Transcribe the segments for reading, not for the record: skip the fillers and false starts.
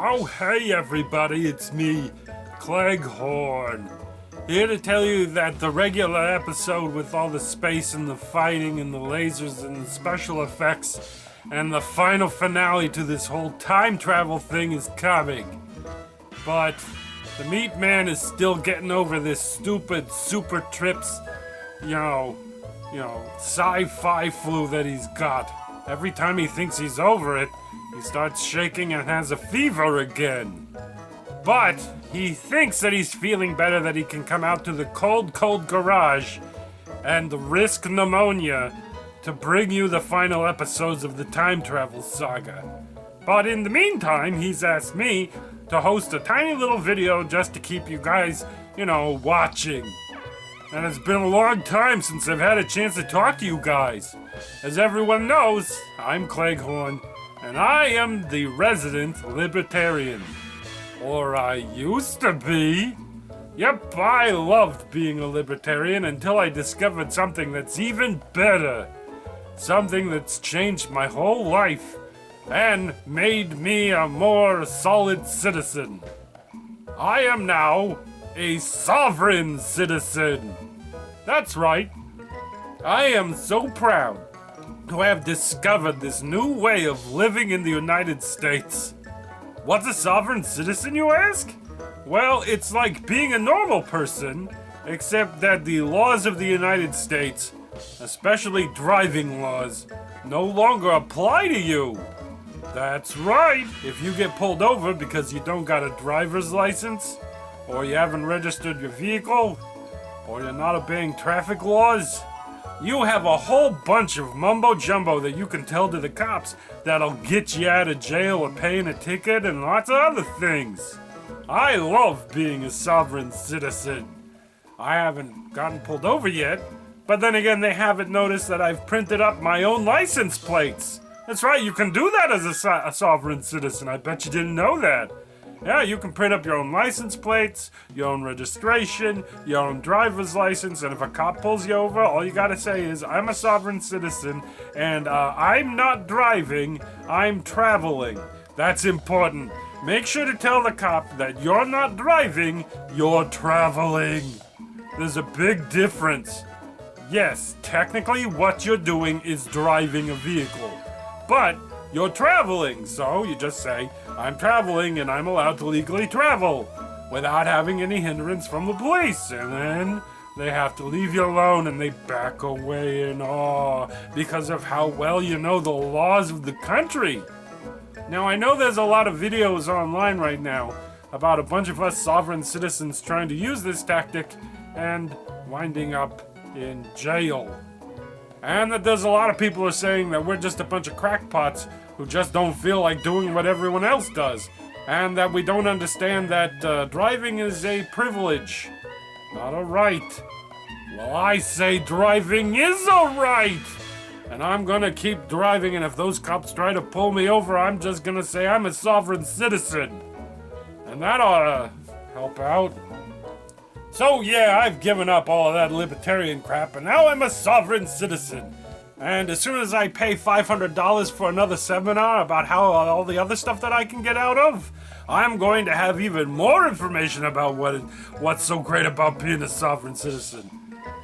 Oh, hey everybody, it's me, Cleghorn. Here to tell you that the regular episode with all the space and the fighting and the lasers and the special effects and the final finale to this whole time travel thing is coming. But the Meat Man is still getting over this stupid super trips, sci-fi flu that he's got. Every time he thinks he's over it, he starts shaking and has a fever again. But he thinks that he's feeling better, that he can come out to the cold garage and risk pneumonia to bring you the final episodes of the time travel saga. But in the meantime, he's asked me to host a tiny little video just to keep you guys, watching. And it's been a long time since I've had a chance to talk to you guys. As everyone knows, I'm Cleghorn, and I am the resident libertarian. Or I used to be. Yep, I loved being a libertarian until I discovered something that's even better. Something that's changed my whole life and made me a more solid citizen. I am now a sovereign citizen. That's right. I am so proud to have discovered this new way of living in the United States. What's a sovereign citizen, you ask? Well, it's like being a normal person, except that the laws of the United States, especially driving laws, no longer apply to you. That's right. If you get pulled over because you don't got a driver's license, or you haven't registered your vehicle, or you're not obeying traffic laws, you have a whole bunch of mumbo-jumbo that you can tell to the cops that'll get you out of jail or paying a ticket and lots of other things. I love being a sovereign citizen. I haven't gotten pulled over yet, but then again, they haven't noticed that I've printed up my own license plates. That's right, you can do that as a sovereign citizen. I bet you didn't know that. Yeah, you can print up your own license plates, your own registration, your own driver's license, and if a cop pulls you over, all you gotta say is, I'm a sovereign citizen, and I'm not driving, I'm traveling. That's important. Make sure to tell the cop that you're not driving, you're traveling. There's a big difference. Yes, technically what you're doing is driving a vehicle, but you're traveling, so you just say, I'm traveling and I'm allowed to legally travel without having any hindrance from the police. And then they have to leave you alone and they back away in awe because of how well you know the laws of the country. Now, I know there's a lot of videos online right now about a bunch of us sovereign citizens trying to use this tactic and winding up in jail. And that there's a lot of people are saying that we're just a bunch of crackpots who just don't feel like doing what everyone else does. And that we don't understand that driving is a privilege, not a right. Well, I say driving is a right! And I'm gonna keep driving, and if those cops try to pull me over, I'm just gonna say I'm a sovereign citizen. And that ought to help out. So yeah, I've given up all of that libertarian crap, and now I'm a sovereign citizen. And as soon as I pay $500 for another seminar about how all the other stuff that I can get out of, I'm going to have even more information about what's so great about being a sovereign citizen.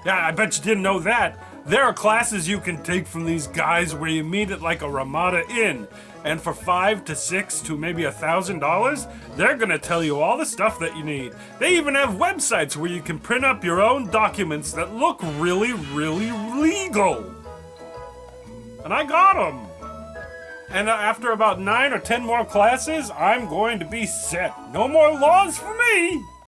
Yeah, I bet you didn't know that. There are classes you can take from these guys where you meet at like a Ramada Inn, and for $500 to $600 to maybe $1,000, they're gonna tell you all the stuff that you need. They even have websites where you can print up your own documents that look really, really legal. And I got them. And after about 9 or 10 more classes, I'm going to be set. No more laws for me.